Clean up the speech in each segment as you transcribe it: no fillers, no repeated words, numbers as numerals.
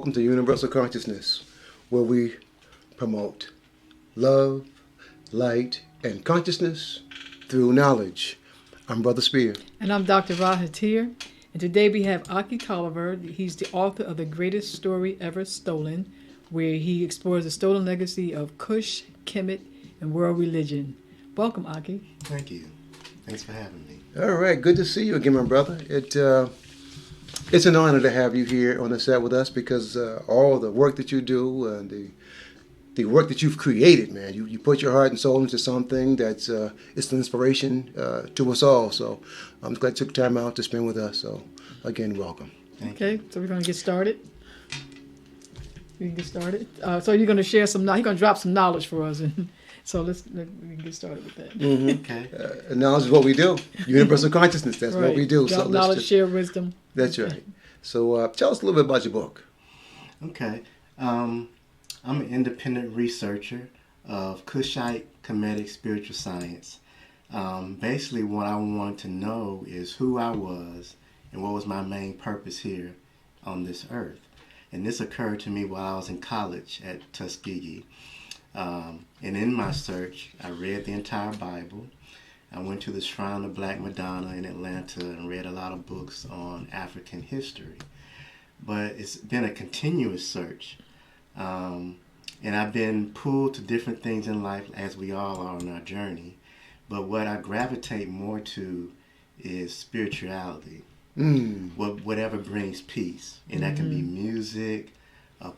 welcome to Universal Consciousness, where we promote love, light, and consciousness through knowledge. I'm Brother Spear. And I'm Dr. Heter. And today we have Aki Tolliver. He's the author of The Greatest Story Ever Stolen, where he explores the stolen legacy of Kush, Kemet, and world religion. Welcome, Aki. Thank you. Thanks for having me. All right, good to see you again, my brother. It's an honor to have you here on the set with us because all the work that you do and the work that you've created, man, you put your heart and soul into something that's it's an inspiration to us all. So I'm glad you took time out to spend with us. So again, welcome. Okay, so we're going to get started. We can get started. So you're going to share some. You're going to drop some knowledge for us, and so we can get started with that. Mm-hmm. Okay. Knowledge is what we do. Universal consciousness. That's Right. what we do. Drop knowledge, share wisdom. That's right. So tell us a little bit about your book. Okay. I'm an independent researcher of Kushite-Kemetic spiritual science. Basically, what I wanted to know is who I was and what was my main purpose here on this earth. And this occurred to me while I was in college at Tuskegee. And in my search, I read the entire Bible. I went to the Shrine of Black Madonna in Atlanta and read a lot of books on African history. But it's been a continuous search. And I've been pulled to different things in life, as we all are on our journey. But what I gravitate more to is spirituality. Whatever brings peace. And that can be music, a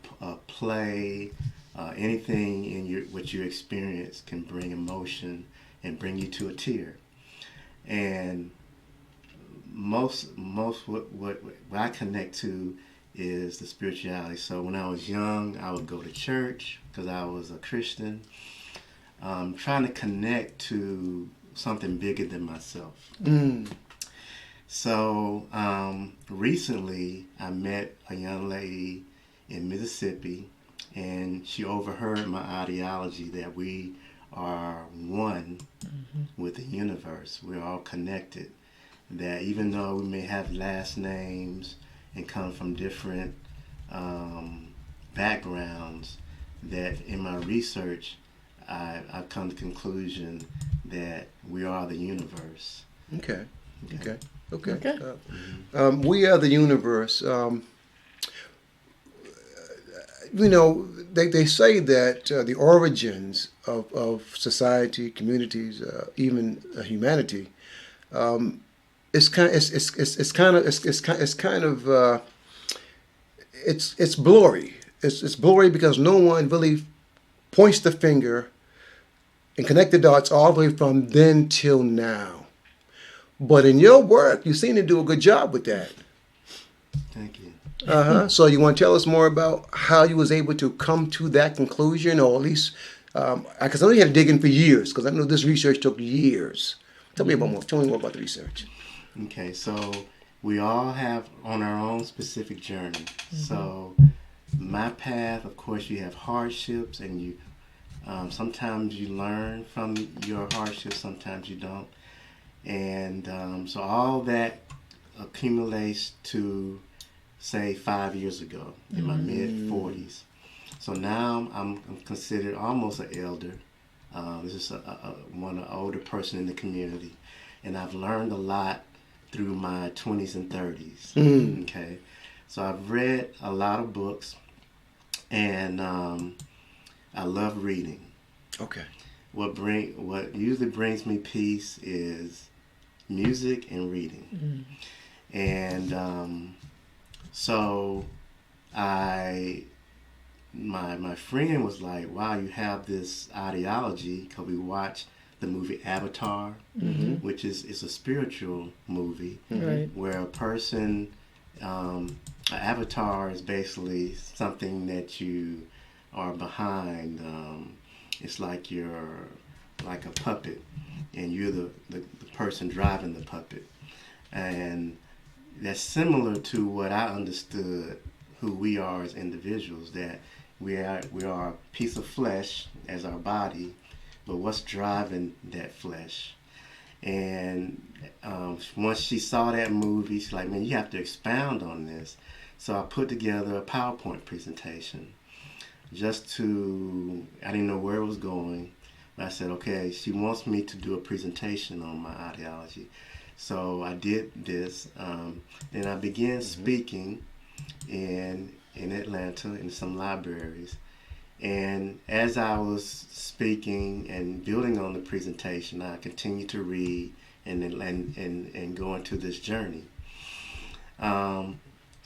play, anything in what you experience can bring emotion and bring you to a tear. And most what I connect to is the spirituality. So when I was young, I would go to church because I was a Christian, trying to connect to something bigger than myself. So recently, I met a young lady in Mississippi, and she overheard my ideology that we are one with the universe. We're all connected. That even though we may have last names and come from different backgrounds, that in my research, I've come to the conclusion that we are the universe. Okay. Okay. We are the universe. They say that the origins of society, communities, even humanity, it's blurry. It's blurry because no one really points the finger and connect the dots all the way from then till now. But in your work, you seem to do a good job with that. Thank you. So you want to tell us more about how you was able to come to that conclusion, or at least, because I know you had to dig in for years, because I know this research took years. Tell me more about the research. Okay, so we all have on our own specific journey. So my path, of course, you have hardships, and you sometimes you learn from your hardships, sometimes you don't. And so all that accumulates to, say, 5 years ago, in my mid-40s. So now I'm considered almost an elder. This is one older person in the community. And I've learned a lot through my 20s and 30s. Okay, so I've read a lot of books, and I love reading. Okay. What usually brings me peace is music and reading. And so my friend was like, wow, you have this ideology, because we watched the movie Avatar, which is a spiritual movie, where a person, an avatar is basically something that you are behind. It's like you're like a puppet, and you're the person driving the puppet. And that's similar to what I understood who we are as individuals, that we are a piece of flesh as our body, but what's driving that flesh? And once she saw that movie, she's like, man, you have to expound on this. So I put together a PowerPoint presentation I didn't know where it was going. But I said, okay, she wants me to do a presentation on my ideology. So I did this. And I began speaking in Atlanta in some libraries. And as I was speaking and building on the presentation, I continued to read and go into this journey.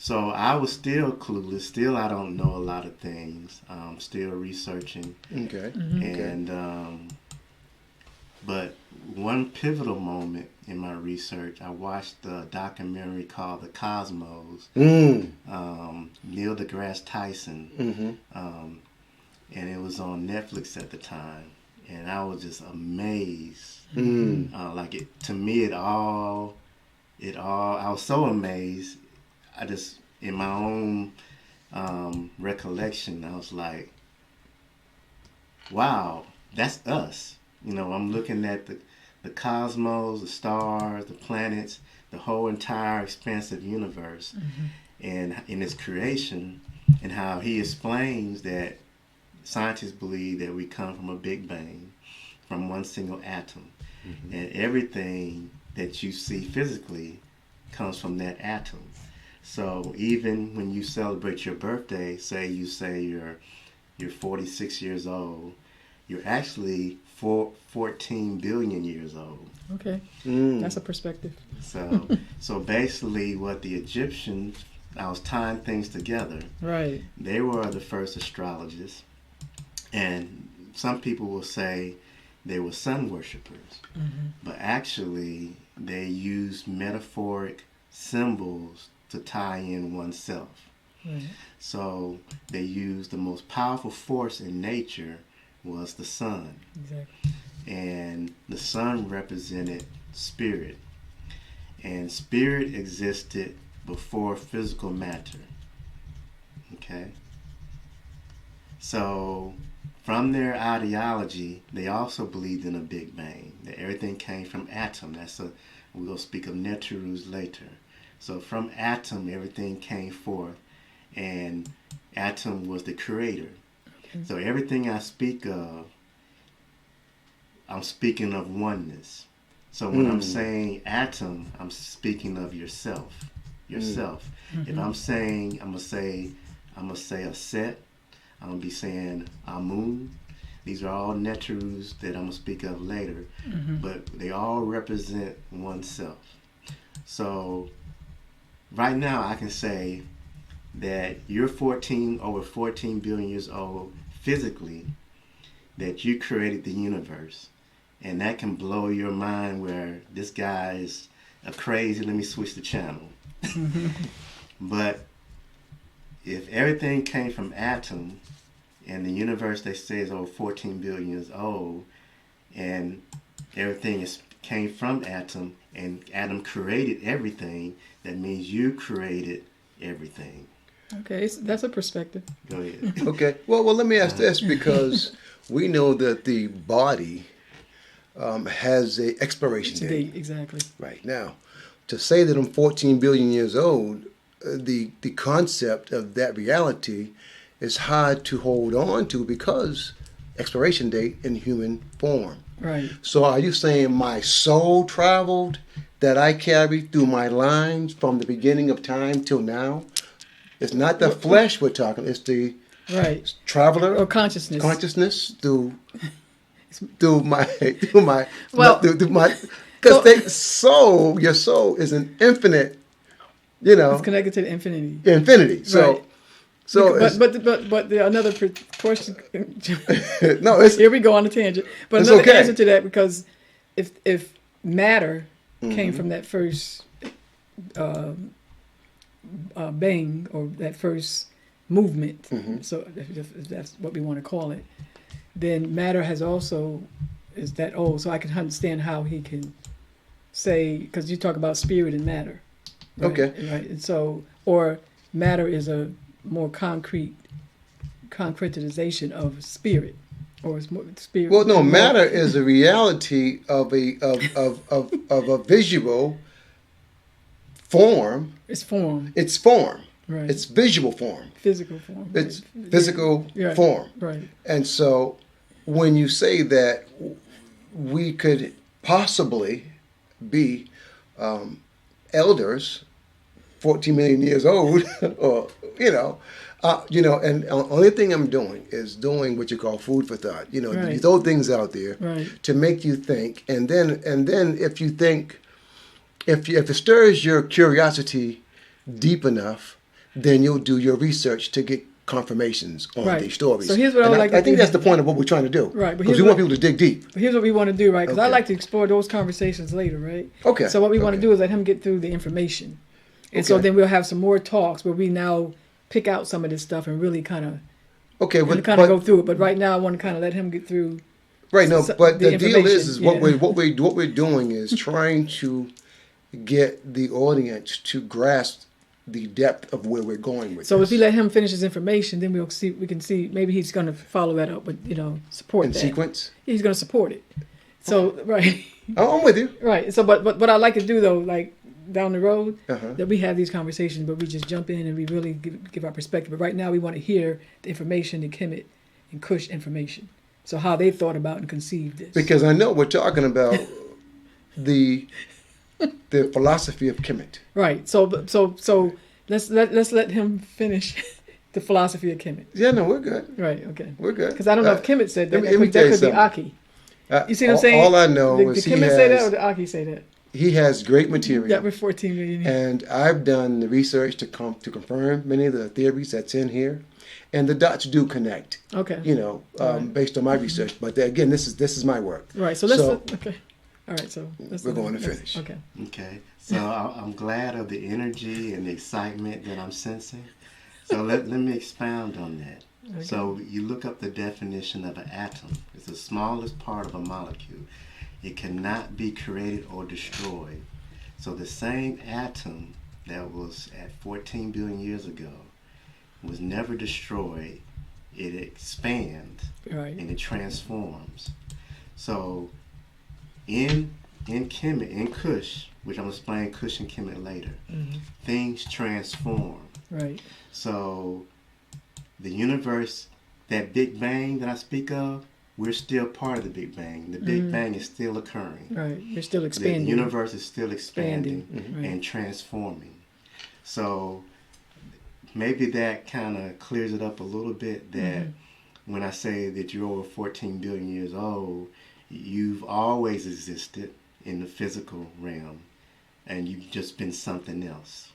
So I was still clueless. Still, I don't know a lot of things. Still researching. Okay. And but one pivotal moment in my research, I watched a documentary called The Cosmos. Neil deGrasse Tyson. And it was on Netflix at the time. And I was just amazed. To me, I was so amazed. I just, in my own recollection, I was like, wow, that's us. I'm looking at the cosmos, the stars, the planets, the whole entire expansive universe, and in its creation, and how he explains that scientists believe that we come from a Big Bang, from one single atom, and everything that you see physically comes from that atom. So even when you celebrate your birthday, say you're 46 years old, you're actually 14 billion years old. Okay, that's a perspective. So basically, what the Egyptians, I was tying things together. Right. They were the first astrologists, and some people will say they were sun worshipers, but actually they used metaphoric symbols to tie in oneself. Right. So they used the most powerful force in nature was the sun. Exactly. And the sun represented spirit. And spirit existed before physical matter. Okay? So from their ideology, they also believed in a Big Bang, that everything came from atom. We're going to speak of Neterus later. So from atom, everything came forth, and atom was the creator. Okay. So everything I speak of, I'm speaking of oneness. So when I'm saying atom, I'm speaking of yourself. If I'm saying, I'm gonna say a set, I'm gonna be saying Amun. These are all Neterus that I'm gonna speak of later, but they all represent oneself. So right now, I can say that you're over 14 billion years old physically, that you created the universe. And that can blow your mind where this guy is a crazy, let me switch the channel. But if everything came from atom, and the universe, they say, is over 14 billion years old, and everything came from atom, and atom created everything, that means you created everything. Okay, that's a perspective. Go ahead. Okay. Well, let me ask this, because we know that the body has a expiration date. Exactly. Right. Now, to say that I'm 14 billion years old, the concept of that reality is hard to hold on to, because expiration date in human form. Right. So are you saying my soul traveled, that I carry through my lines from the beginning of time till now? It's not the flesh we're talking, it's the traveler or consciousness. Consciousness through my soul, your soul is an infinite, it's connected to the infinity. Infinity. So right. But another question. No, here we go on a tangent. But another answer to that, because if matter came from that first bang, or that first movement, so if that's what we want to call it, then matter is that old. So I can understand how he can say, because you talk about spirit and matter. Right? Okay. Right. And so, or matter is a more concretization of spirit, or it's more spirit. Well, no, matter is a reality of a visual form. It's form. It's form. Right. It's visual form. Physical form. It's right. physical Right. form. Right. And so when you say that we could possibly be elders, 14 million years old, or and the only thing I'm doing is doing what you call food for thought. You Right. throw things out there Right. to make you think, and then if you think, if it stirs your curiosity deep enough, then you'll do your research to get confirmations on Right. these stories. So here's what I would like to I think do. that's the point of what we're trying to do. Right, but Because here's we want what- people to dig deep. But here's what we want to do, right? Because I Okay. like to explore those conversations later, right? Okay. So what we want to Okay. do is let him get through the information, and so Okay. then we'll have some more talks where we now pick out some of this stuff and really kind of Okay, go through it. But right now, I want to kind of let him get through. right. No, So- but the the deal is information, what we're doing is trying to get the audience to grasp the depth of where we're going with So this. if we let him finish his information, then we can see maybe he's going to follow that up with support in that. sequence. He's going to support it. So right, Oh, I'm with you. right. So but what I like to do though, like down the road, Uh-huh. that we have these conversations, but we just jump in and we really give our perspective. But right now, we want to hear the information, the Kemet and Kush information. So how they thought about and conceived this. Because I know we're talking about the philosophy of Kemet. Right. So let's let him finish the philosophy of Kemet. Yeah, no, we're good. Right. Okay. We're good. Because I don't know if Kemet said that. let me That tell you could be something. Aki. You see what I'm all- saying? all I know Did is he Kemet say that or has- did Aki say that? He has great material. Yeah, we're 14 million. And I've done the research to confirm many of the theories that's in here, and the dots do connect. Okay. Based on my research. But again, this is my work. Right. So let's okay. All right. So We're going to finish. Okay. Okay, so I'm glad of the energy and the excitement that I'm sensing. So let me expound on that. Okay. So you look up the definition of an atom. It's the smallest part of a molecule. It cannot be created or destroyed. So the same atom that was at 14 billion years ago was never destroyed. It expands Right. and it transforms. So in Kemet, in Kush, which I'm going to explain Kush and Kemet later, things transform. Right. So the universe, that Big Bang that I speak of, we're still part of the Big Bang. The Big Bang is still occurring. Right. You're still The expanding. universe is still expanding Right. and transforming. So maybe that kind of clears it up a little bit that when I say that you're over 14 billion years old, you've always existed in the physical realm and you've just been something else.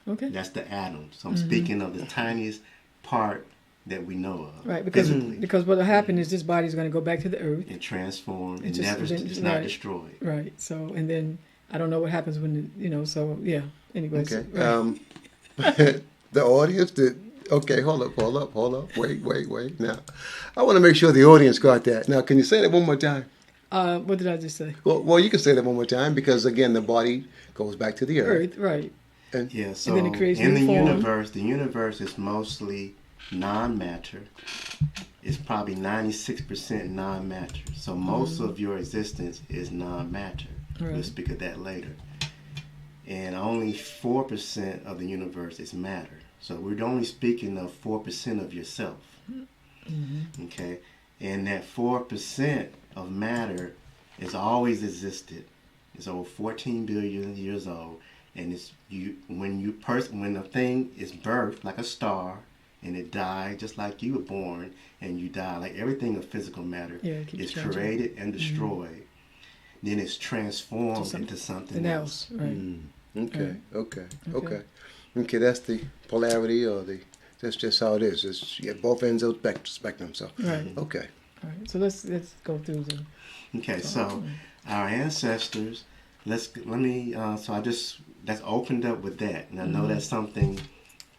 Okay. That's the atom. So I'm speaking of the tiniest part that we know of. Right. Because physically. what will happen is this body's going to go back to the earth. And transform and It's just- it's not right. destroyed. Right. So and then I don't know what happens when so yeah. Anyways. Okay. Right. The audience did. Okay, hold up. Wait. Now, I want to make sure the audience got that. Now, can you say that one more time? What did I just say? Well, you can say that one more time because again, the body goes back to the earth. Earth. Right. Yeah, so then it creates in new the form. universe is mostly non-matter. It's probably 96% non-matter. So most of your existence is non-matter. We'll Right. speak of that later. And only 4% of the universe is matter. So we're only speaking of 4% of yourself. Okay? And that 4% of matter has always existed. It's over 14 billion years old. And it's when a thing is birthed like a star and it died just like you were born and you die, like everything of physical matter Yeah, it keeps is changing. created and destroyed. Then it's transformed into something else. Right. Okay. That's the polarity, or that's just how it is. It's both ends of the spectrum. So Right. okay. All right. So let's go through the. Okay, so our ancestors, so I just, that's opened up with that. And I know that's something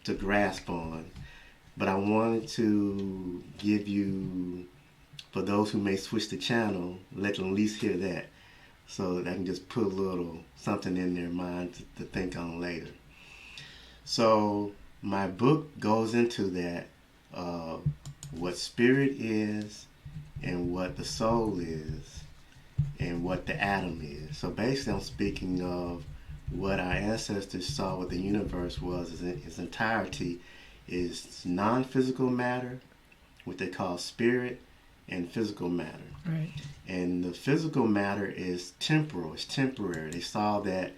to grasp on, but I wanted to give you, for those who may switch the channel, let them at least hear that. So that I can just put a little something in their mind to think on later. So my book goes into that, what spirit is and what the soul is and what the atom is. So basically I'm speaking of what our ancestors saw what the universe was in its entirety is non-physical matter, what they call spirit, and physical matter. Right. And the physical matter is temporal, it's temporary. They saw that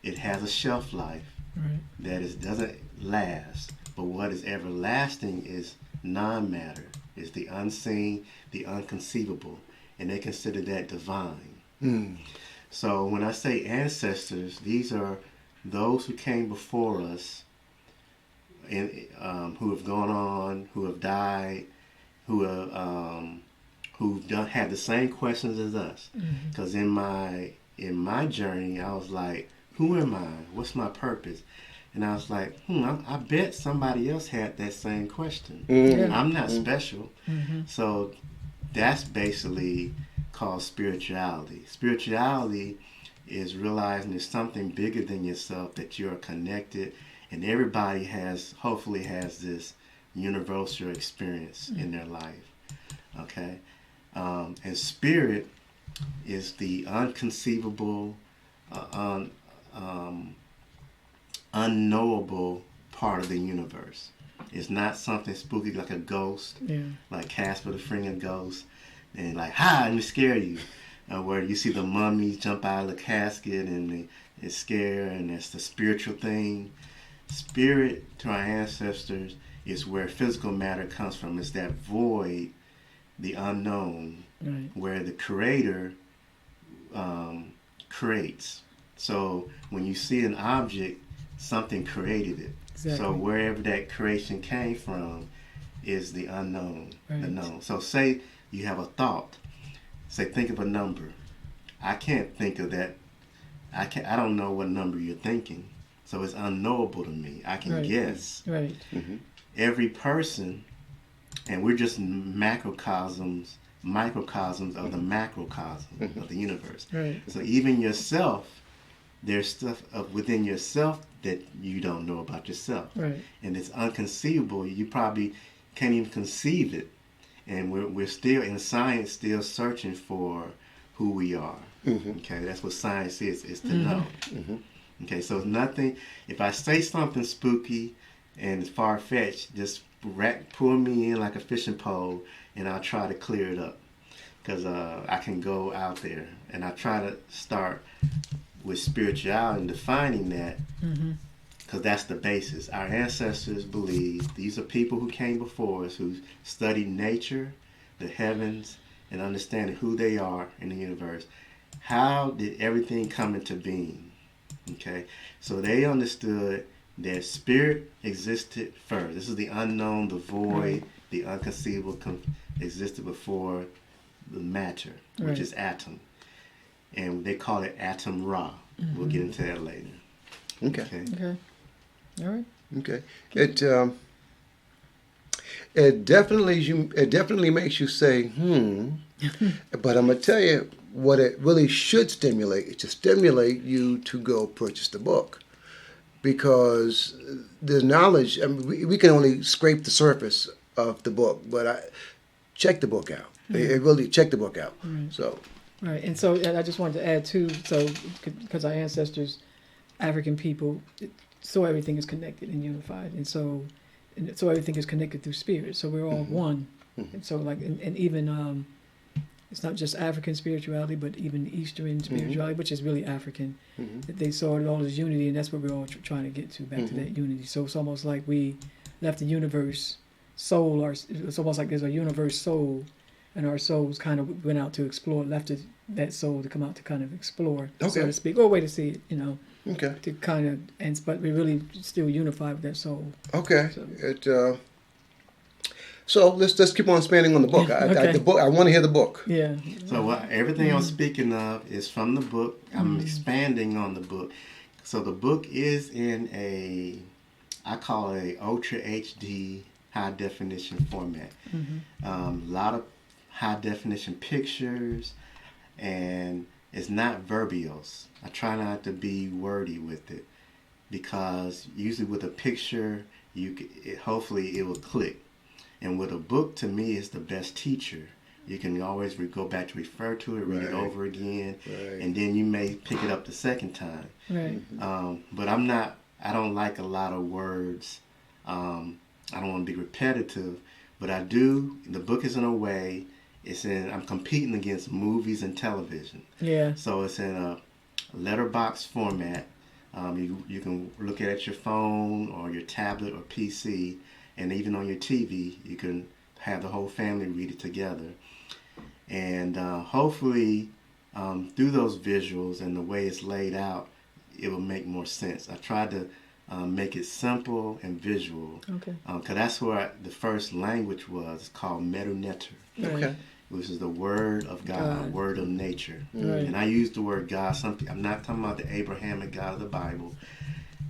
it has a shelf life, Right. that it doesn't last. But what is everlasting is non-matter, is the unseen, the unconceivable, and they consider that divine. Mm. So when I say ancestors, these are those who came before us, and who have gone on, who have died, who have who've had the same questions as us. Because in my journey, I was like, who am I? What's my purpose? And I was like, I bet somebody else had that same question. Yeah. I'm not special. Mm-hmm. So that's basically called spirituality. Spirituality is realizing there's something bigger than yourself, that you're connected, and everybody hopefully has this universal experience in their life. Okay? And spirit is the unconceivable, unknowable part of the universe. It's not something spooky like a ghost, like Casper the Friendly Ghost, and like, hi, let me scare you. Where you see the mummies jump out of the casket and it's scare, and that's the spiritual thing. Spirit to our ancestors is where physical matter comes from. It's that void, the unknown, Right. where the creator creates. So when you see an object, something created it. Exactly. So wherever that creation came from is the unknown, Right. the known. So say you have a thought. Say, think of a number. I can't think of that. I don't know what number you're thinking. So it's unknowable to me. I can Right. guess. Right. Mm-hmm. Every person, and we're just microcosms of the macrocosm of the universe. Right. So even yourself, there's stuff within yourself that you don't know about yourself. Right. And it's unconceivable. You probably can't even conceive it. And we're still in science, still searching for who we are. Mm-hmm. Okay, that's what science is to Mm-hmm. know. Mm-hmm. Okay, so it's nothing. If I say something spooky and far-fetched, just pull me in like a fishing pole, and I'll try to clear it up. Because I can go out there, and I try to start with spirituality and defining that, Mm-hmm. because that's the basis. Our ancestors believed these are people who came before us, who studied nature, the heavens, and understanding who they are in the universe. How did everything come into being? Okay, so they understood that spirit existed first. This is the unknown, the void, the unconceivable existed before the matter, which Right. is atom. And they call it atom Ra. We'll get into that later. Okay. Okay. All right. Okay. It definitely makes you say, But I'm gonna tell you what it really should stimulate is to stimulate you to go purchase the book, because the knowledge. I mean, we can only scrape the surface of the book, but check the book out. It really check the book out. Right. So. Right. And so I just wanted to add too. So because our ancestors, African people, so everything is connected and unified, and so everything is connected through spirit. So we're all one. Mm-hmm. And so and even it's not just African spirituality, but even Eastern spirituality, which is really African. Mm-hmm. That they saw it all as unity, and that's what we're all trying to get to, back to that unity. So it's almost like we left the universe soul, or it's almost like there's a universe soul, and our souls kind of went out to explore, left that soul to come out to kind of explore, so to speak, or a way to see it, Okay. to kind of, but we're really still unified with that soul. Okay. So. So let's keep on expanding on the book. Okay. The book. I want to hear the book. Yeah. So everything I'm speaking of is from the book. I'm expanding on the book. So the book is in I call it a ultra HD high definition format. A lot of high definition pictures, and it's not verbose. I try not to be wordy with it, because usually with a picture, hopefully it will click. And with a book, to me, is the best teacher, You can always go back to refer to it, read it over again, and then you may pick it up the second time. Right. But I don't like a lot of words. I don't want to be repetitive, but I do. The book is in a way. I'm competing against movies and television. Yeah. So it's in a letterbox format. You can look at it at your phone or your tablet or PC, and even on your TV, you can have the whole family read it together. And hopefully, through those visuals and the way it's laid out, it will make more sense. I tried to make it simple and visual. Okay. Because that's where the first language was. It's called Neteru. Okay. Which is the word of God, word of nature. Right. And I use the word God. I'm not talking about the Abrahamic God of the Bible.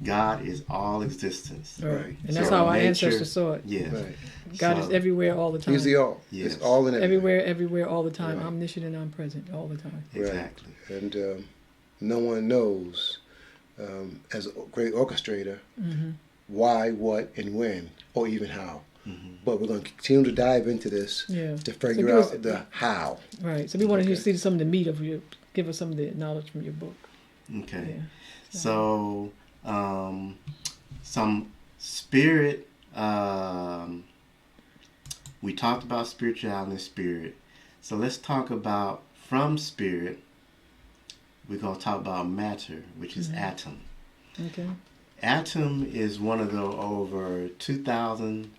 God is all existence. Right. And that's how our ancestors saw it. Yes. Right. God is everywhere all the time. He's the all. Yes. It's all in everywhere. Everywhere, all the time. Right. Omniscient and omnipresent all the time. Exactly. Right. And no one knows, as a great orchestrator, why, what, and when, or even how. But we're going to continue to dive into this to figure out the how. Right. So we want to see some of the meat of your, give us some of the knowledge from your book. Okay. Yeah. So, some spirit, we talked about spirituality and spirit. So let's talk about from spirit, we're going to talk about matter, which is atom. Okay. Atom is one of the over 2,000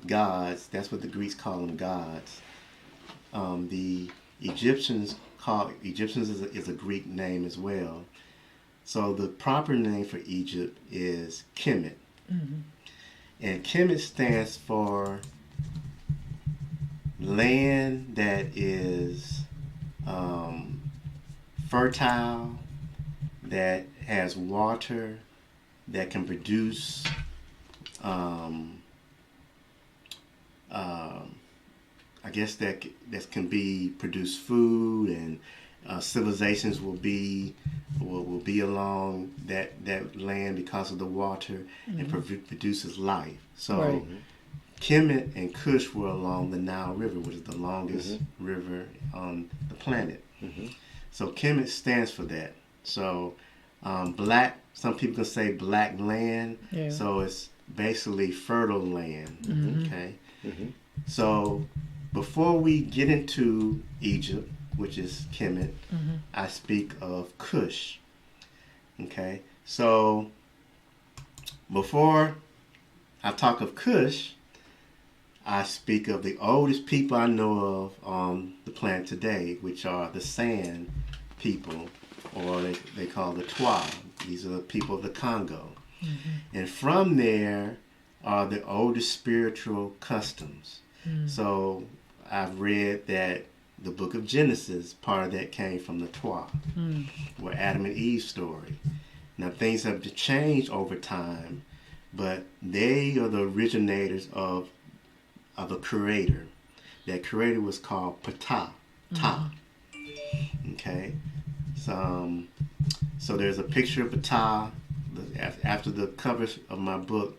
gods. That's what the Greeks call them, gods. The Egyptians is a Greek name as well. So the proper name for Egypt is Kemet. And Kemet stands for land that is fertile, that has water, that can produce I guess that can be produce food, and civilizations will be along that land because of the water, and produces life. So Kemet and Kush were along the Nile River, which is the longest river on the planet. So Kemet stands for that. So black, some people can say black land. Yeah. So it's basically fertile land. Okay. So before we get into Egypt, which is Kemet, I speak of Kush. Okay. So before I talk of Kush, I speak of the oldest people I know of on the planet today, which are the Sand people, or they call the Twa. These are the people of the Congo. And from there are the oldest spiritual customs. So I've read that the book of Genesis, part of that came from the Twa, where Adam and Eve's story. Now things have changed over time, but they are the originators of a creator. That creator was called Ptah. Okay, so there's a picture of Ptah. After the cover of my book,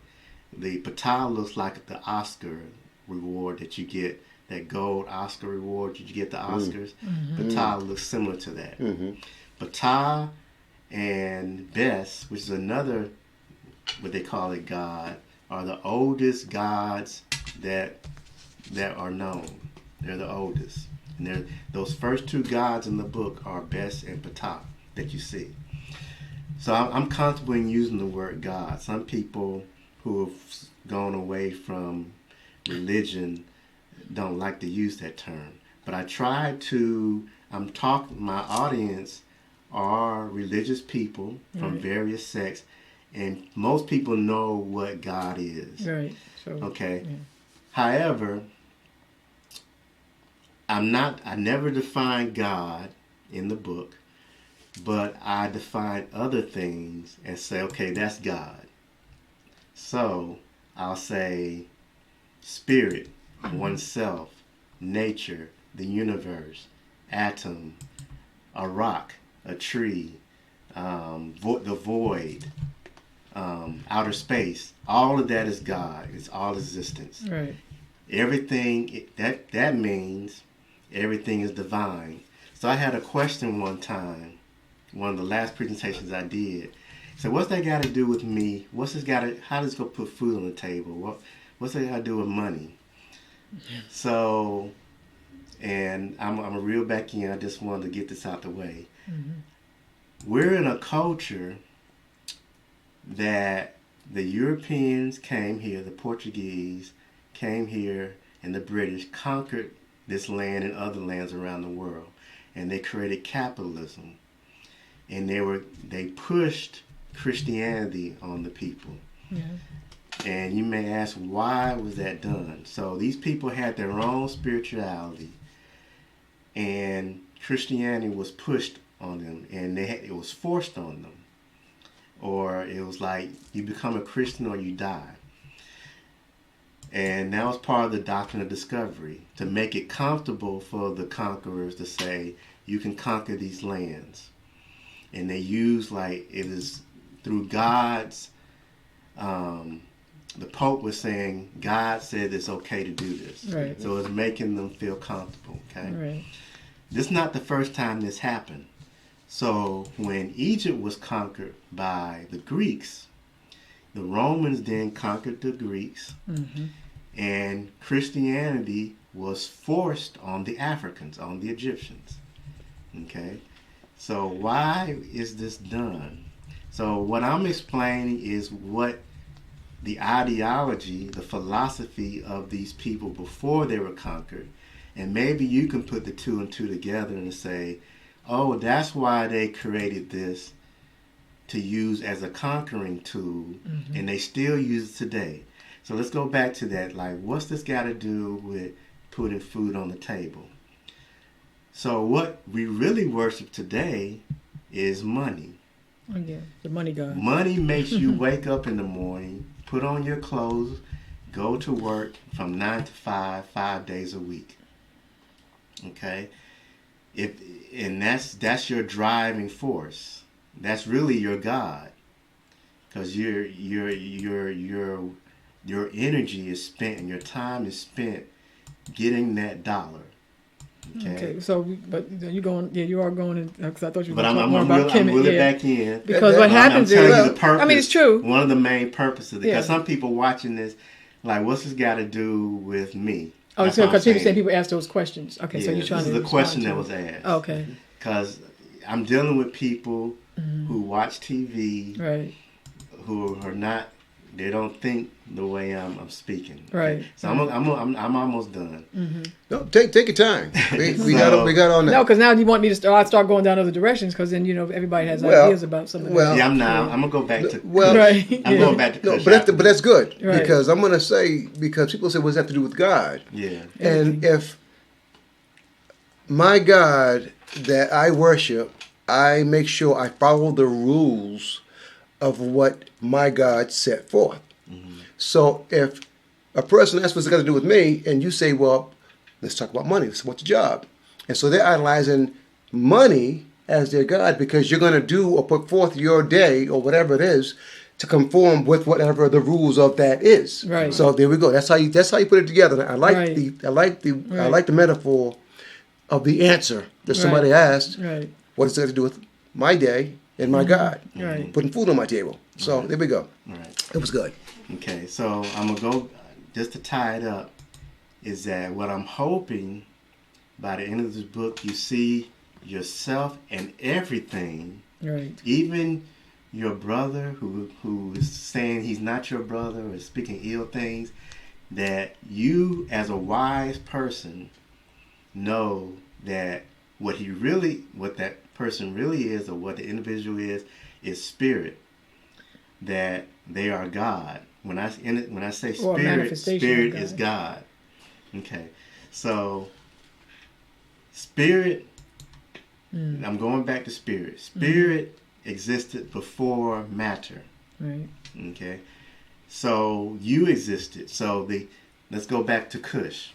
the Ptah looks like the Oscar reward that you get, that gold Oscar reward you get the Oscars. Ptah looks similar to that. Ptah and Bes, which is another, what they call it, god, are the oldest gods that are known. They're the oldest. And those first two gods in the book are Bes and Ptah that you see. So I'm comfortable in using the word God. Some people who have gone away from religion don't like to use that term. But I try to, my audience are religious people from various sects, and most people know what God is. Right. So, okay. Yeah. However, I never define God in the book, but I define other things and say, okay, that's God. So I'll say spirit, oneself, nature, the universe, atom, a rock, a tree, the void, outer space. All of that is God. It's all existence. Right. Everything that means everything is divine. So I had a question one time, one of the last presentations I did. So what's that got to do with me? How does it go put food on the table? What's that got to do with money? So, and I'm a reel back in. I just wanted to get this out the way. We're in a culture that the Europeans came here, the Portuguese came here, and the British conquered this land and other lands around the world, and they created capitalism, and they pushed Christianity on the people. And you may ask, why was that done? So these people had their own spirituality, and Christianity was pushed on them, and it was forced on them, or it was like you become a Christian or you die. And that was part of the doctrine of discovery, to make it comfortable for the conquerors to say, you can conquer these lands. And they use it is through God's, the Pope was saying, God said it's okay to do this. Right. So it's making them feel comfortable, okay? Right. This is not the first time this happened. So when Egypt was conquered by the Greeks, the Romans then conquered the Greeks, and Christianity was forced on the Africans, on the Egyptians. Okay? So why is this done? So what I'm explaining is what the ideology, the philosophy of these people before they were conquered, and maybe you can put the two and two together and say, oh, that's why they created this to use as a conquering tool, and they still use it today. So let's go back to that. What's this got to do with putting food on the table? So what we really worship today is money. Oh, yeah, the money god. Money makes you wake up in the morning, put on your clothes, go to work from 9 to 5, 5 days a week. Okay? And that's your driving force. That's really your God, because your energy is spent and your time is spent getting that dollar. Okay. So, but you going? Yeah, you are going. Because I thought you were But talking more about Kemetic. I'm really back in. Because what happens I'm is, telling you the purpose. I mean, it's true. One of the main purposes, because some people watching this, what's this got to do with me? Oh, so because people ask those questions. Okay, so you're trying to. This is the question that was asked. Okay. Because I'm dealing with people who watch TV, right, who are not. They don't think the way I'm speaking. Right. Okay? So I'm almost done. No, take your time. We got on that. No, because now you want me to start going down other directions, because then everybody has ideas about something. Yeah, I'm gonna go back to. Right. I'm going back to. No, but that's good, right. Because I'm gonna say, because people say, what does that have to do with God? Yeah. And if my God that I worship, I make sure I follow the rules of what my God set forth. So if a person asks what's it got to do with me, and you say, well, let's talk about money. What's your job? And so they're idolizing money as their God, because you're going to do or put forth your day or whatever it is to conform with whatever the rules of that is. Right. So there we go. That's how you put it together. And I like right. I like the metaphor of the answer that somebody asked. Right. What does it have to do with my day and my God? Right. Putting food on my table. So there we go. Right. It was good. Okay, so I'm going to go, just to tie it up, is that what I'm hoping by the end of this book, you see yourself and everything, right, even your brother who is saying he's not your brother or speaking ill things, that you as a wise person know that what that person really is, or what the individual is spirit, that they are God. When I say spirit, spirit is God. Okay, so spirit. I'm going back to spirit. Spirit existed before matter. Right. Okay, so you existed. So let's go back to Kush.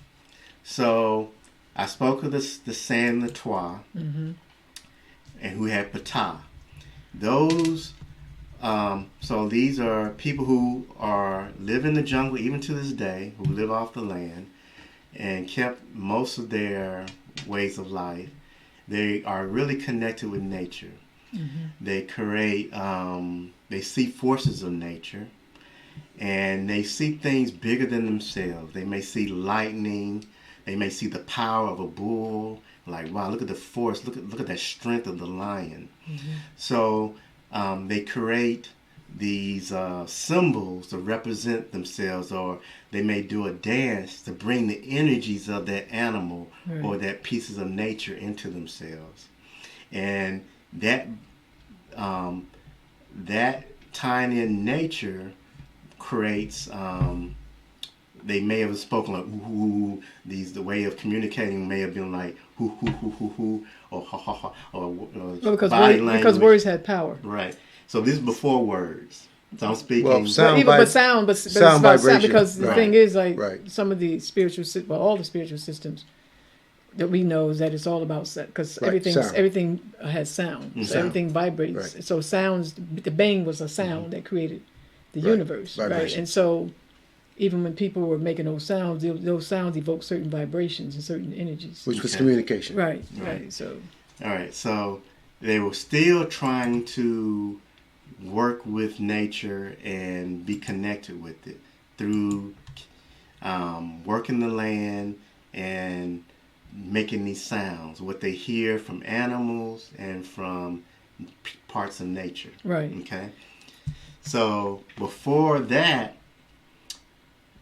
So I spoke of the San Latois, and who had Ptah. Those. So these are people who live in the jungle even to this day, who live off the land, and kept most of their ways of life. They are really connected with nature. They create, they see forces of nature, and they see things bigger than themselves. They may see lightning. They may see the power of a bull. Like, wow, look at the force. Look at that strength of the lion. So they create these symbols to represent themselves, or they may do a dance to bring the energies of that animal or that pieces of nature into themselves. And that tying in nature creates, they may have spoken like ooh, the way of communicating may have been like hoo hoo hoo hoo hoo, or ha ha ha, or because words had power. Right. So this is before words. So I'm speaking. But sound vibration. Because the thing is, like, some of the spiritual, all the spiritual systems that we know is that it's all about because everything has sound. So everything vibrates. So sounds. The bang was a sound that created the universe, right? And so even when people were making those sounds evoke certain vibrations and certain energies, which was communication. Right. So. All right. So they were still trying to work with nature and be connected with it through working the land and making these sounds, what they hear from animals and from parts of nature. Right. Okay. So before that,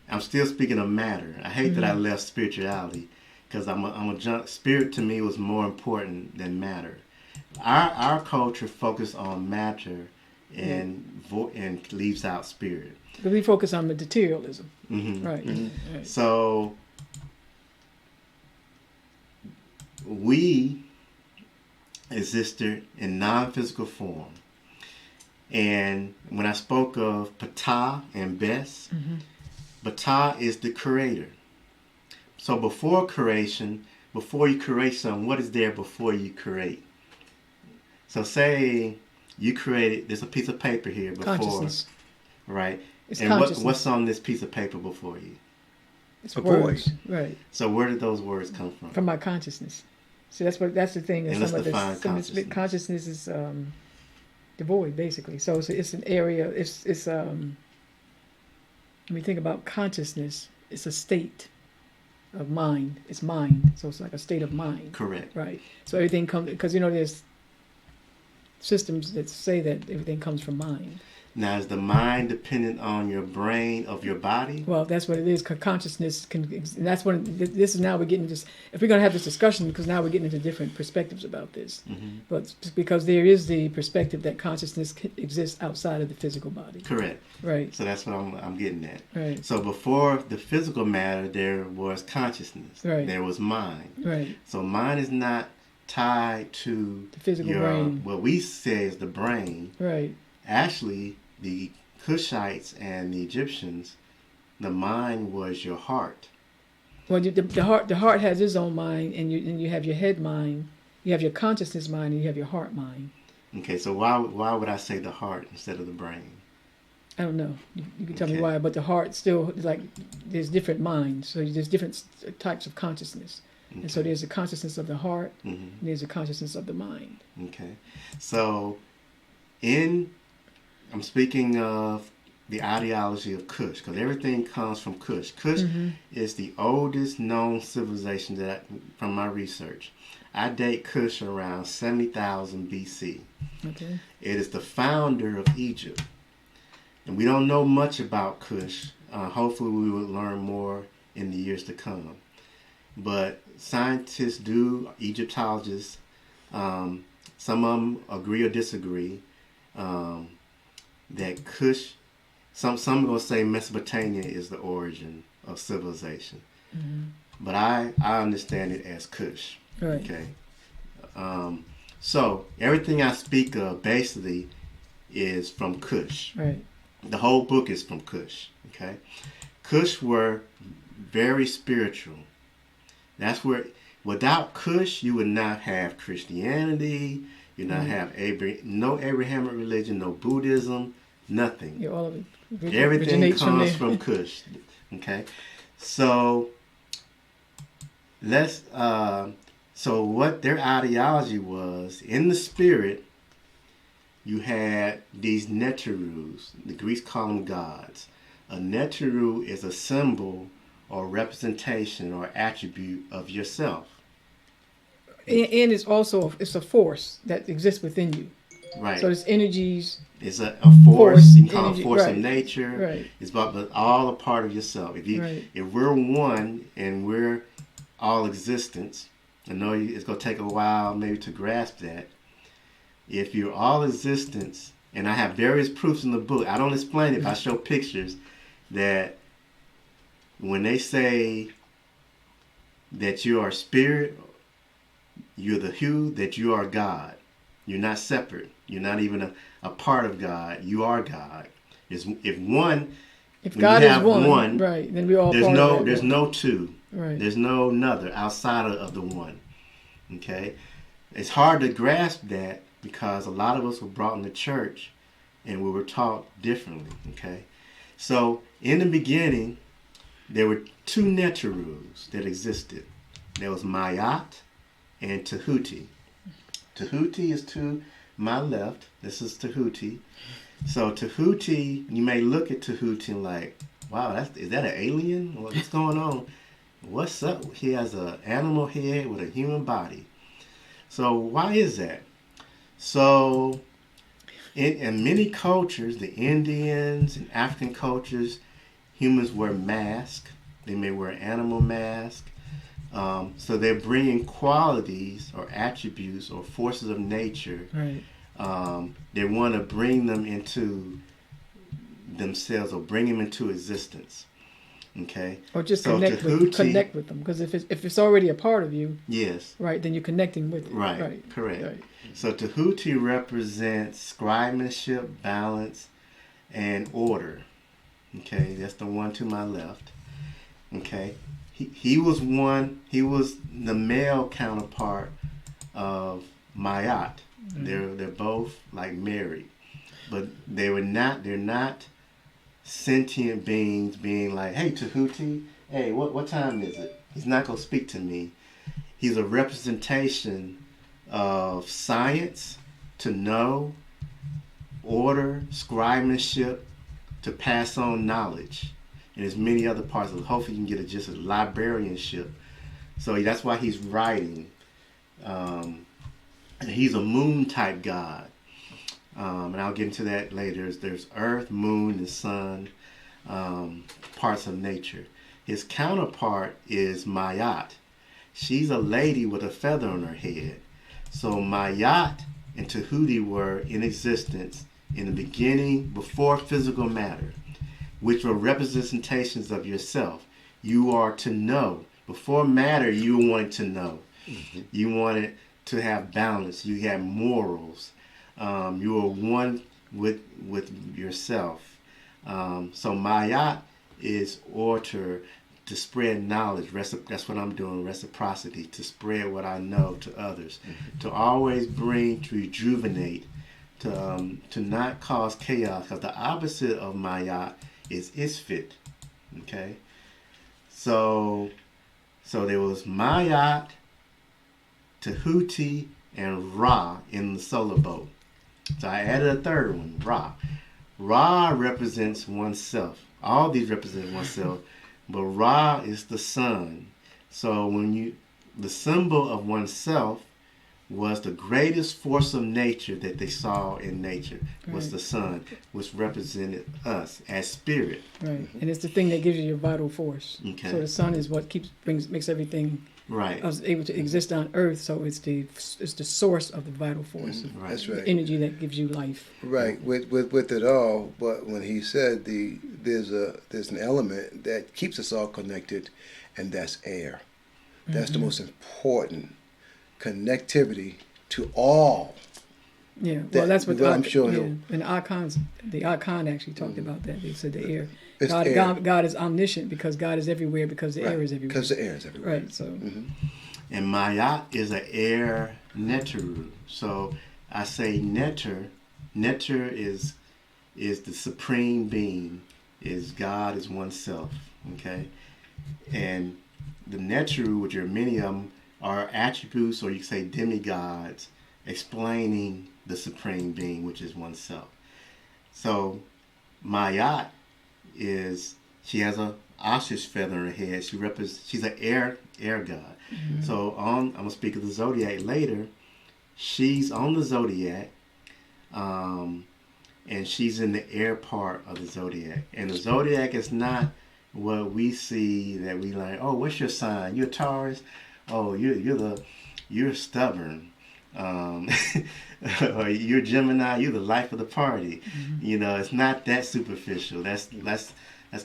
I'm still speaking of matter. I hate that I left spirituality, because I'm a junk. Spirit to me was more important than matter. Our culture focused on matter and leaves out spirit. Because we focus on the materialism. Right. So we existed in non-physical form. And when I spoke of Ptah and Bes, Ptah is the creator. So before creation, before you create something, what is there before you create? So say you created, there's a piece of paper here before. Consciousness. Right. It's and what's on this piece of paper before you? It's words. Right. So where did those words come from? From my consciousness. So that's the thing. And let's define consciousness. Consciousness is the void, basically. So it's an area. It's when we think about consciousness, it's a state of mind. It's mind. So it's like a state of mind. Correct. Right. So everything comes, because there's systems that say that everything comes from mind. Now, is the mind dependent on your brain of your body? Well, that's what it is. Consciousness can, and that's when this is now we're getting this. If we're going to have this discussion, because now we're getting into different perspectives about this. But because there is the perspective that consciousness exists outside of the physical body. Correct. Right. So that's what I'm getting at. Right. So before the physical matter, there was consciousness. Right. There was mind. Right. So mind is not tied to the physical brain. What we say is the brain. Right. Actually, the Kushites and the Egyptians, the mind was your heart. Well, the heart has its own mind, and you have your head mind, you have your consciousness mind, and you have your heart mind. Okay, so why would I say the heart instead of the brain? I don't know. You can tell me why, but the heart still, like, there's different minds, so there's different types of consciousness. Okay. And so there's the consciousness of the heart, and there's the consciousness of the mind. Okay, so I'm speaking of the ideology of Kush, because everything comes from Kush. Kush is the oldest known civilization from my research. I date Kush around 70,000 BC. Okay. It is the founder of Egypt. And we don't know much about Kush. Hopefully we will learn more in the years to come. But scientists Egyptologists, some of them agree or disagree, that Kush, some are going to say Mesopotamia is the origin of civilization. But I understand it as Kush. Right. Okay. So everything I speak of basically is from Kush. Right. The whole book is from Kush. Okay. Kush were very spiritual. That's where, without Kush, you would not have Christianity. You not have no Abrahamic religion, no Buddhism, nothing. Yeah, all of it. Everything comes from Kush. Okay, so let's So what their ideology was, in the spirit, you had these Neterus. The Greeks call them gods. A Neteru is a symbol or representation or attribute of yourself. And it's also it's a force that exists within you. Right. So it's energies. It's a force. You can call it force right. of nature. Right. It's but all a part of yourself. If we're one and we're all existence, I know it's going to take a while maybe to grasp that. If you're all existence, and I have various proofs in the book, I don't explain it, but I show pictures that when they say that you are spirit, you're the hue, that you are God. You're not separate. You're not even a part of God. You are God. If God is one, right, then we all there's no two. Right. There's no another outside of the one. Okay? It's hard to grasp that because a lot of us were brought in the church and we were taught differently. Okay? So in the beginning, there were two Neterus that existed. There was Mayat and Tahuti. Tahuti is to my left. This is Tahuti. So Tahuti, you may look at Tahuti and like, wow, is that an alien? What's going on? What's up? He has an animal head with a human body. So why is that? So in many cultures, the Indians and African cultures, humans wear masks. They may wear animal masks. So they're bringing qualities or attributes or forces of nature. Right. They want to bring them into themselves or bring them into existence. Okay. Or just connect with them, because if it's already a part of you. Yes. Right. Then you're connecting with it. Right. Correct. Right. So Tahuti represents scribemanship, balance, and order. Okay, that's the one to my left. Okay. He was the male counterpart of Mayat. Mm-hmm. They're both like married. But they're not sentient beings being like, hey Tahuti, hey, what time is it? He's not gonna speak to me. He's a representation of science, to know, order, scribemanship, to pass on knowledge. And there's many other parts of it. Hopefully you can get it just as librarianship. So that's why he's writing. And he's a moon type god. And I'll get into that later. There's earth, moon, the sun, parts of nature. His counterpart is Mayat. She's a lady with a feather on her head. So Mayat and Tahuti were in existence in the beginning before physical matter, which were representations of yourself. You are to know. Before matter, you wanted to know. Mm-hmm. You wanted to have balance. You had morals. You were one with yourself. So Mayat is order, to spread knowledge. That's what I'm doing, reciprocity, to spread what I know to others. Mm-hmm. To always bring, to rejuvenate, to not cause chaos. Because the opposite of Mayat is Isfit. Okay? So there was Mayat, Tahuti, and Ra in the solar boat. So I added a third one, Ra. Ra represents oneself. All these represent oneself, but Ra is the sun. So the symbol of oneself was the greatest force of nature that they saw in nature, was the sun, which represented us as spirit. Right, and it's the thing that gives you your vital force. Okay. So the sun is what makes everything able to exist on Earth. So it's the source of the vital force. Right. That's right. The energy that gives you life. Right, with it all. But when he said there's an element that keeps us all connected, and that's air. That's the most important connectivity to all. Yeah, well, that's what I'm sure. Yeah. And the Akhan actually talked about that. They said the air. God is omniscient because God is everywhere because the air is everywhere. Because the air is everywhere. Right. So. Mm-hmm. And Mayat is an air Neteru. So I say Neter. Neter is the supreme being. Is God is oneself. Okay, and the Neteru, which are many of them, are attributes, or you could say demigods, explaining the supreme being, which is oneself. So Mayat she has a ostrich feather in her head. She's an air god. Mm-hmm. So I'm gonna speak of the zodiac later. She's on the zodiac, and she's in the air part of the zodiac. And the zodiac is not what we see that we like. Oh, what's your sign? You're a Taurus. Oh, you're stubborn. Or you're Gemini. You're the life of the party. Mm-hmm. It's not that superficial. That's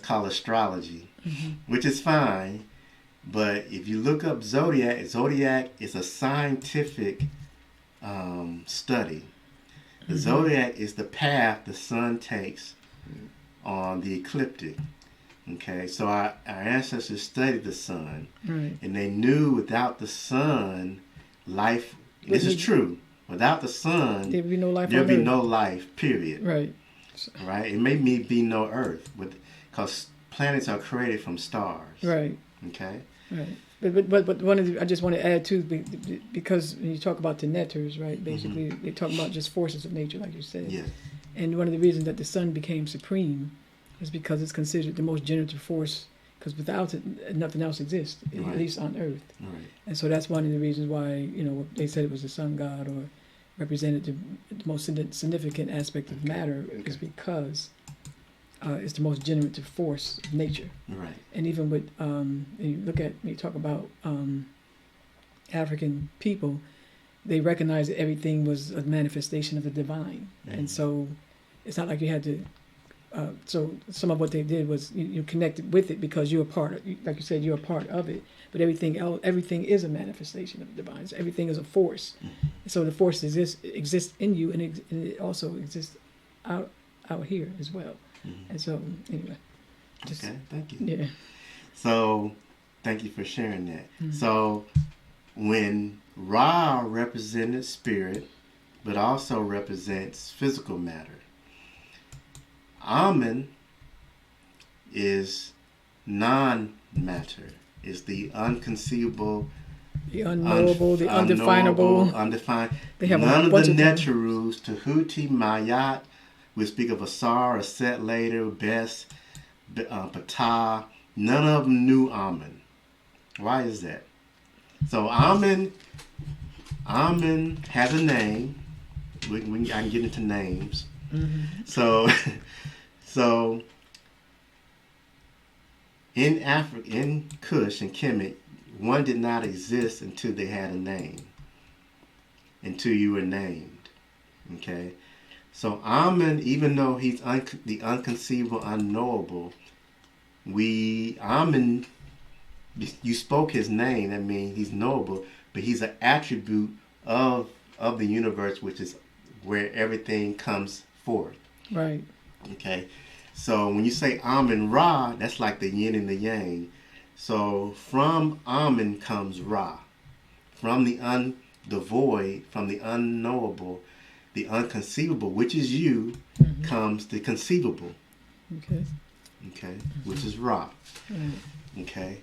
called astrology, mm-hmm. which is fine. But if you look up zodiac is a scientific study. The mm-hmm. zodiac is the path the sun takes on the ecliptic. Okay, so our ancestors studied the sun, right. and they knew without the sun, life. This is true. Without the sun, there'd be no life. There'd be no life. Period. Right. Right. It may be no Earth, because planets are created from stars. Right. Okay. Right. But I just want to add too, because when you talk about the Neters, right? Basically, mm-hmm. they talk about just forces of nature, like you said. Yes. And one of the reasons that the sun became supreme is because it's considered the most generative force. Because without it, nothing else exists, right. at least on Earth. Right. And so that's one of the reasons why they said it was the sun god, or represented the most significant aspect of matter, is because it's the most generative force of nature. Right. And even with you talk about African people, they recognize that everything was a manifestation of the divine, mm-hmm. and so it's not like you had to. So some of what they did was you connected with it because you're a part of, like you said, you're a part of it. But everything is a manifestation of the divine. So everything is a force. Mm-hmm. So the force exists in you, and it also exists out here as well. Mm-hmm. And so anyway. Okay, thank you. Yeah. So thank you for sharing that. Mm-hmm. So when Ra represented spirit, but also represents physical matter, Amen is non-matter, is the unconceivable, the unknowable, the undefinable, undefined. They have none of the Neterus, Tahuti, Mayat, we speak of Asar, Aset later, Bes, Ptah, none of them knew Amen. Why is that? So Amen has a name. I can get into names. Mm-hmm. So in Africa, in Kush and Kemet, one did not exist until they had a name, until you were named. Okay, so Amen, even though he's the unconceivable, unknowable, Amen, you spoke his name. That means he's knowable, but he's an attribute of the universe, which is where everything comes forth. Right. Okay. So when you say Amen Ra, that's like the yin and the yang. So from Amen comes Ra. From the void, from the unknowable, the unconceivable, which is you, mm-hmm. comes the conceivable. Okay. Okay. Which is Ra. Right. Okay.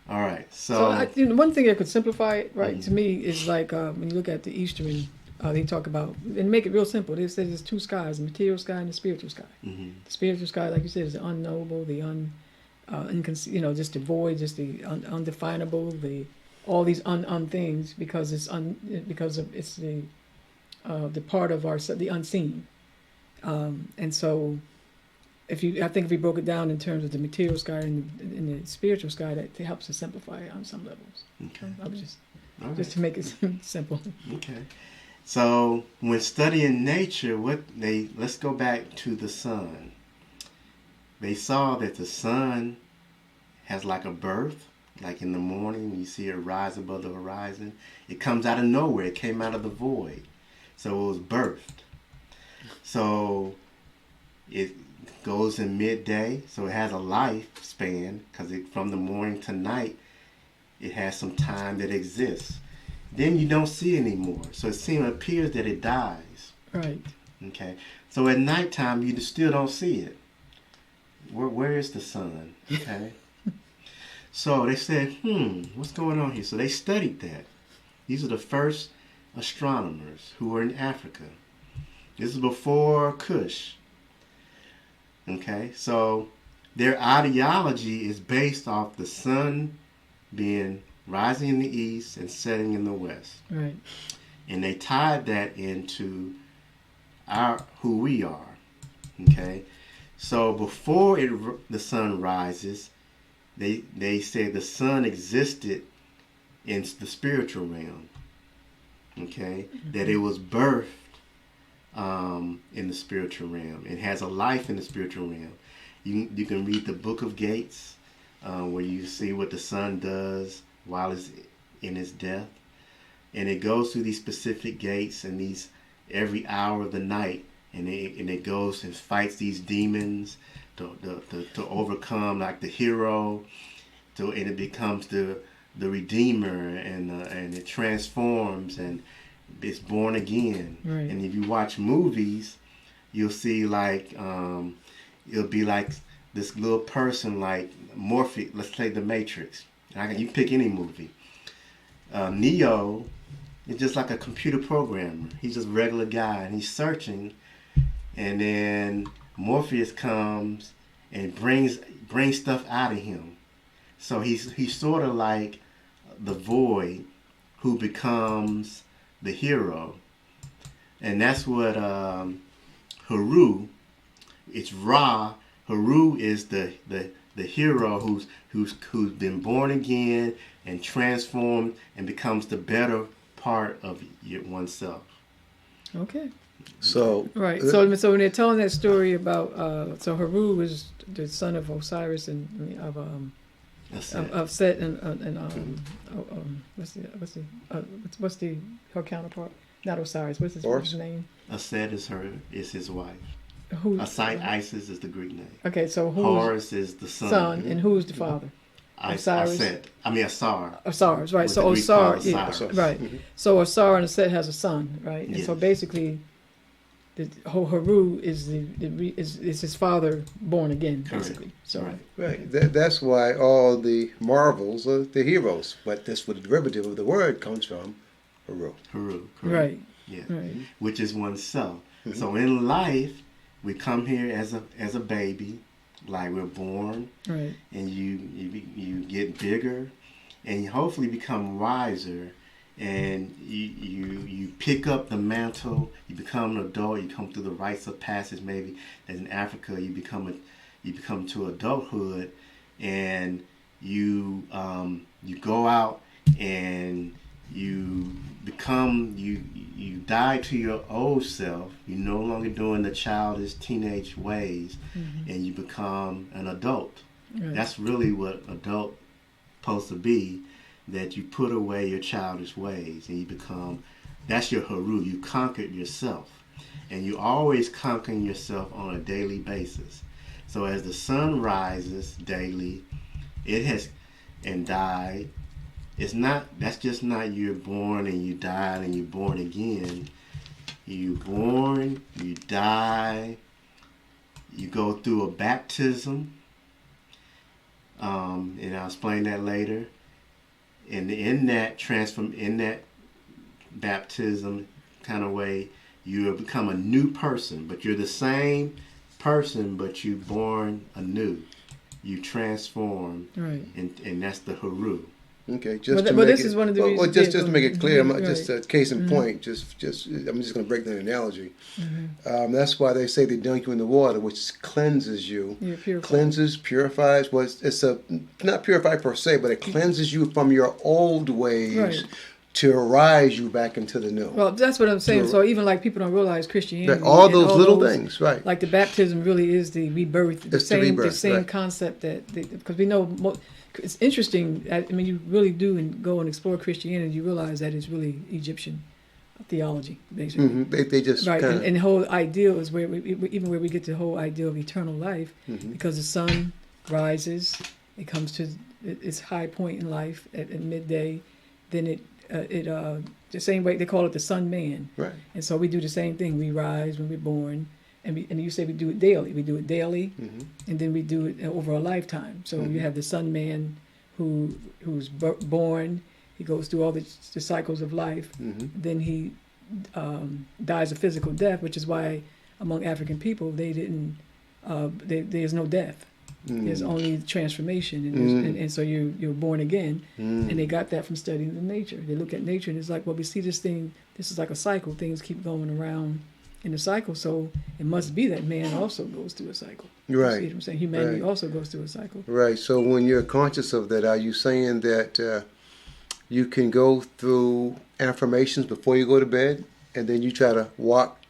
All right. So one thing that could simplify it, right, mm-hmm. to me is like when you look at the Eastern. They talk about, and make it real simple. They say there's two skies, the material sky and the spiritual sky. Mm-hmm. The spiritual sky, like you said, is the unknowable, the just the void, just the undefinable, all these things, because it's the part of the unseen. And so, I think if we broke it down in terms of the material sky and the spiritual sky, that helps to simplify it on some levels. Okay. I was just to make it simple. Okay. So when studying nature, let's go back to the sun. They saw that the sun has like a birth, like in the morning when you see it rise above the horizon. It comes out of nowhere. It came out of the void. So it was birthed. So it goes in midday. So it has a lifespan because from the morning to night, it has some time that exists. Then you don't see it anymore. So it appears that it dies. Right. Okay. So at nighttime, you still don't see it. Where is the sun? Okay. So they said, what's going on here? So they studied that. These are the first astronomers who were in Africa. This is before Kush. Okay, so their ideology is based off the sun being rising in the east and setting in the west. Right. And they tied that into who we are. Okay, so before the sun rises, they say the sun existed in the spiritual realm. Okay, that it was birthed in the spiritual realm. It has a life in the spiritual realm. You can read the Book of Gates, where you see what the sun does while it's in its death, and it goes through these specific gates and these every hour of the night, and it goes and fights these demons to overcome, like the hero, and it becomes the redeemer, and it transforms and it's born again. Right. And if you watch movies, you'll see like it'll be like this little person like Morpheus. Let's say The Matrix. You pick any movie. Neo is just like a computer programmer. He's just a regular guy, and he's searching, and then Morpheus comes and brings stuff out of him. So he's sort of like the void who becomes the hero, and that's what Haru. It's Ra. Haru is the hero who's been born again and transformed and becomes the better part of oneself. Okay. So Right. So when they're telling that story about so Haru was the son of Osiris and of Set and what's her counterpart? Not Osiris. What's his name? Set is his wife. Isis is the Greek name. Okay, so Horus is the son. And who's the father? Osiris. Asar. Osiris, right? So Osar, right. Mm-hmm. So Osar and Set has a son, right? And so basically, the whole Haru is is his father born again, basically. So right. That's why all the marvels are the heroes. But that's what the derivative of the word comes from, Haru. Haru, correct. Right. Yeah. Right. Which is oneself. Mm-hmm. So in life, we come here as a baby, like we're born, right, and you get bigger, and you hopefully become wiser, and you pick up the mantle. You become an adult. You come through the rites of passage. Maybe as in Africa, you become to adulthood, and you go out and you die to your old self. You're no longer doing the childish teenage ways, and you become an adult. Right. That's really what adult supposed to be, that you put away your childish ways and you become, that's your Haru. You conquered yourself, and you always conquering yourself on a daily basis. So as the sun rises daily, it has and died. That's just not you're born and you died and you're born again. You born, you die, you go through a baptism, and I'll explain that later. And in that baptism kind of way, you become a new person, but you're the same person, but you're born anew. You transform, right? And that's the Haru. Okay, just to make it clear, just a case in point. I'm just going to break down the analogy. That's why they say they dunk you in the water, which cleanses you, purifies. Well, it's not purified per se, but it cleanses you from your old ways to arise you back into the new. Well, that's what I'm saying. So even like people don't realize Christianity, all those little things, right? Like the baptism really is the rebirth. The same concept because we know. It's interesting. I mean, you really do go and explore Christianity. You realize that it's really Egyptian theology, basically. They just right, and the whole ideal is where we get the whole idea of eternal life, because the sun rises, it comes to its high point in life at midday, then the same way they call it the sun man, right? And so we do the same thing. We rise when we're born. And you say we do it daily. We do it daily, and then we do it over a lifetime. So you have the sun man who's born. He goes through all the cycles of life. Then he dies a physical death, which is why among African people they didn't. There's no death. There's only transformation, and so you're born again. And they got that from studying the nature. They look at nature and it's like, well, we see this thing. This is like a cycle. Things keep going around in a cycle, so it must be that man also goes through a cycle. Right. You see what I'm saying? Humanity also goes through a cycle. Right. So when you're conscious of that, are you saying that you can go through affirmations before you go to bed, and then you try to walk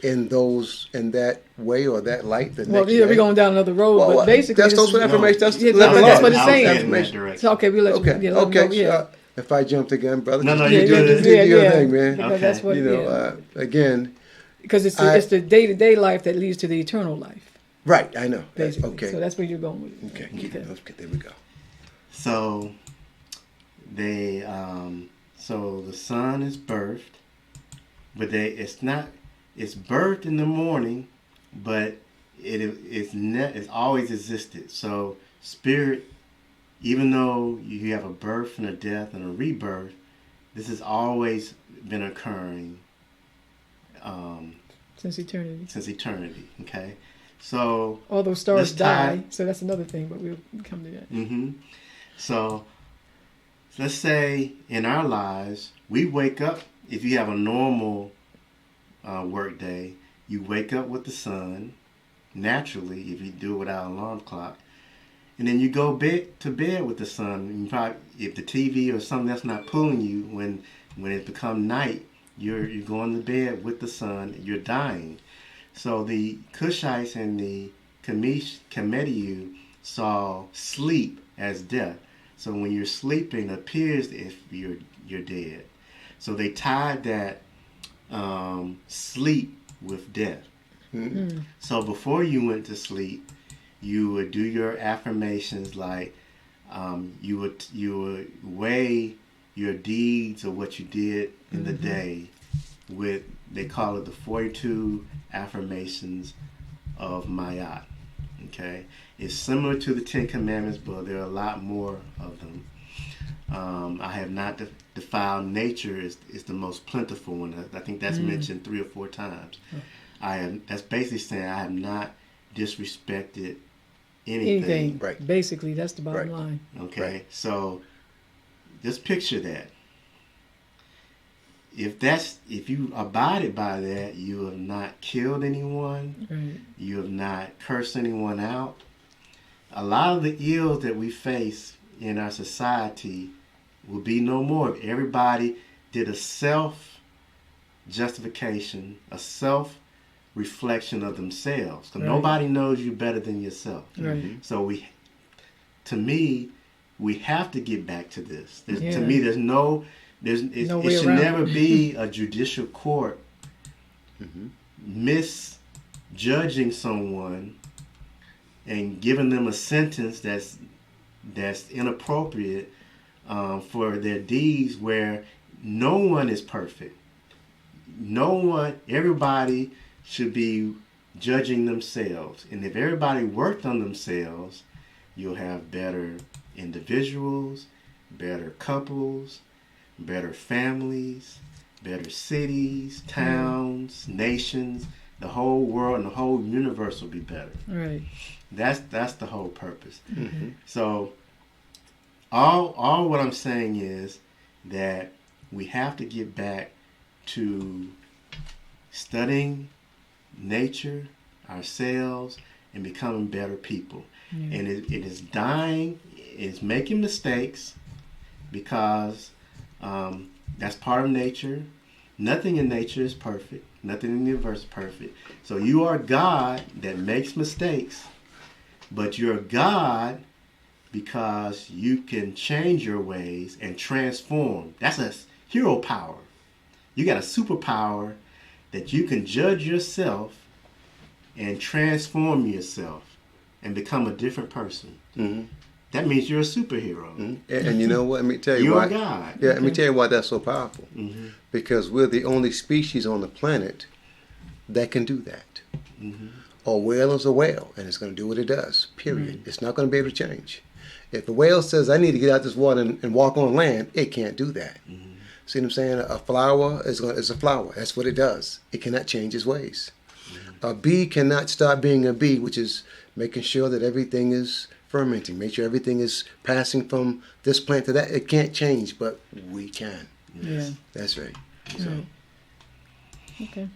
in that way or that light the next day? We're going down another road, but basically that's those affirmations. That's what it's saying. So Okay. we let Okay. If I jumped the gun, brother, No, you you're do good. your thing, man. Because that's what again. Because it's the day-to-day life that leads to the eternal life. Right, I know. Basically. Okay. So that's where you're going with it. Okay, there we go. So they so the sun is birthed, but it's birthed in the morning, but it's always existed. So spirit, even though you have a birth and a death and a rebirth, this has always been occurring since eternity. Okay, so all those stars die, so that's another thing, but we'll come to that. So let's say in our lives we wake up. If you have a normal work day, you wake up with the sun naturally. If you do it without an alarm clock, and then you go to bed with the sun. You probably, if the TV or something that's not pulling you, when it becomes night, you're going to bed with the sun. You're dying. So the Kushites and the Kemetyu saw sleep as death. So when you're sleeping, it appears if you're dead. So they tied that sleep with death. So before you went to sleep, you would do your affirmations like you would weigh your deeds or what you did in the day with, they call it the 42 affirmations of Mayat. Okay, it's similar to the 10 Commandments, but there are a lot more of them. I have not defiled nature is the most plentiful one. I think that's mentioned 3 or 4 times. That's basically saying I have not disrespected anything. Right. Basically, that's the bottom line. Okay, right. So just picture that. If you abided by that, you have not killed anyone. Right. You have not cursed anyone out. A lot of the ills that we face in our society will be no more if everybody did a self-justification, a self-reflection of themselves. Because nobody knows you better than yourself. Right. So to me, we have to get back to this. To me, it should never be a judicial court misjudging someone and giving them a sentence that's inappropriate for their deeds, where no one is perfect. Everybody should be judging themselves. And if everybody worked on themselves, you'll have better individuals, better couples, better families, better cities, towns, nations. The whole world and the whole universe will be better. Right. That's the whole purpose. So all what I'm saying is that we have to get back to studying nature, ourselves, and becoming better people. And it is dying, it's making mistakes, because that's part of nature. Nothing in nature is perfect. Nothing in the universe is perfect. So you are God that makes mistakes, but you're God because you can change your ways and transform. That's a hero power. You got a superpower that you can judge yourself and transform yourself and become a different person. That means you're a superhero. And you know what? Let me tell you why. You're God. Yeah, let me tell you why that's so powerful. Because we're the only species on the planet that can do that. A whale is a whale, and it's going to do what it does, period. It's not going to be able to change. If a whale says, I need to get out this water and walk on land, it can't do that. Mm-hmm. See what I'm saying? A flower is a flower. That's what it does. It cannot change its ways. Mm-hmm. A bee cannot stop being a bee, which is making sure that everything is fermenting, make sure everything is passing from this plant to that. It can't change, but we can. Yeah. That's right. So. Right. Okay.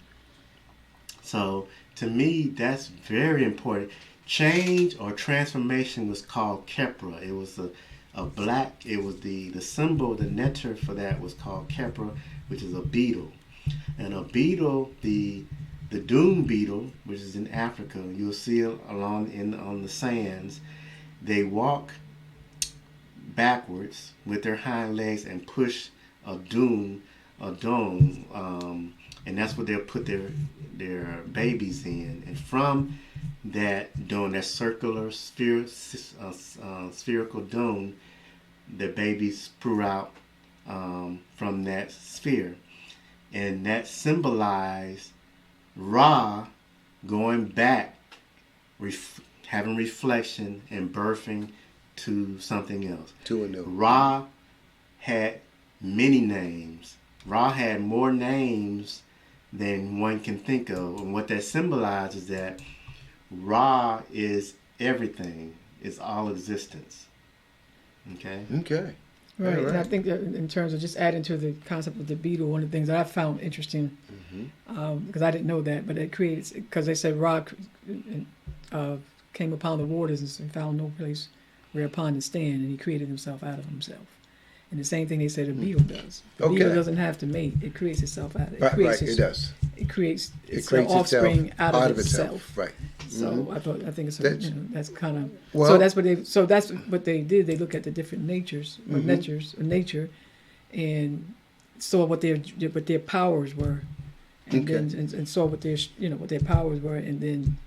So to me, that's very important. Change or transformation was called Kepra. It was a black, it was the symbol, the Neteru for that was called Kepra, which is a beetle. And a beetle, the dune beetle, which is in Africa, you'll see it on the sands. They walk backwards with their hind legs and push a dome, and that's what they'll put their babies in. And from that dome, that circular spherical dome, the babies sprout out from that sphere, and that symbolized Ra going back, having reflection and birthing to something else. To a new. Ra had many names. Ra had more names than one can think of. And what that symbolizes is that Ra is everything. It's all existence. Okay? Okay. Right. All right. And I think that in terms of just adding to the concept of the beetle, one of the things that I found interesting, because I didn't know that, but it creates, because they said Ra came upon the waters and found no place whereupon to stand, and he created himself out of himself. And the same thing they said a beetle does. The beetle doesn't have to mate; it creates itself out of it. It does. It creates its offspring out of itself. Right. So I think it's that's kind of well. So that's what they did. They look at the different natures or nature, and saw what their powers were, and then and saw what their powers were, and then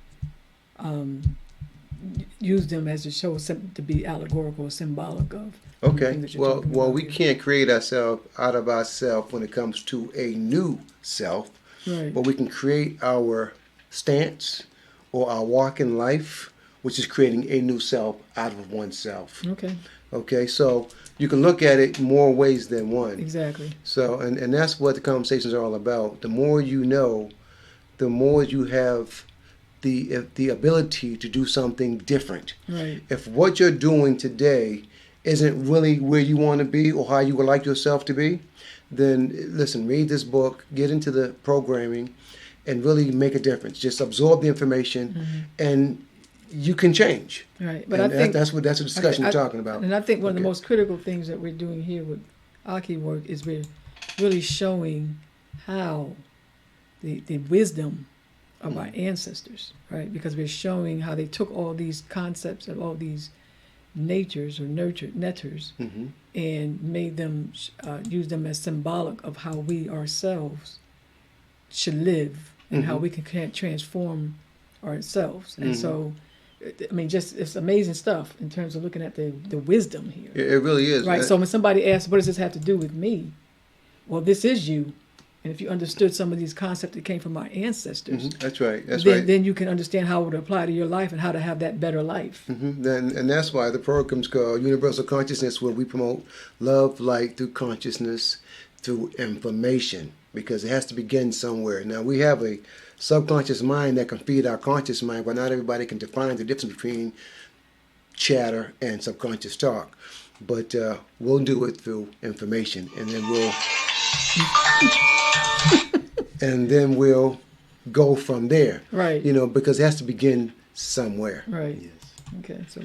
use them as to show to be allegorical or symbolic of. Okay. Well, we can't create ourselves out of ourselves when it comes to a new self, right. But we can create our stance or our walk in life, which is creating a new self out of oneself. Okay. Okay. So you can look at it more ways than one. Exactly. So and that's what the conversations are all about. The more you know, the more you have the ability to do something different. Right. If what you're doing today isn't really where you want to be or how you would like yourself to be, then listen, read this book, get into the programming, and really make a difference. Just absorb the information, and you can change. Right. But and I think that's the discussion we're talking about. And I think one of the most critical things that we're doing here with Aukee work is we're really showing how the wisdom of our ancestors, right? Because we're showing how they took all these concepts of all these natures or neters and made them use them as symbolic of how we ourselves should live and how we can transform ourselves. And so, I mean, just it's amazing stuff in terms of looking at the wisdom here. It really is. Right. So when somebody asks, what does this have to do with me? Well, this is you. And if you understood some of these concepts that came from our ancestors, that's right. Then you can understand how it would apply to your life and how to have that better life. And that's why the program's called Universal Consciousness, where we promote love, light through consciousness, through information, because it has to begin somewhere. Now, we have a subconscious mind that can feed our conscious mind, but not everybody can define the difference between chatter and subconscious talk. But we'll do it through information, and then we'll go from there. Right. Because it has to begin somewhere. Right. Yes. Okay. So.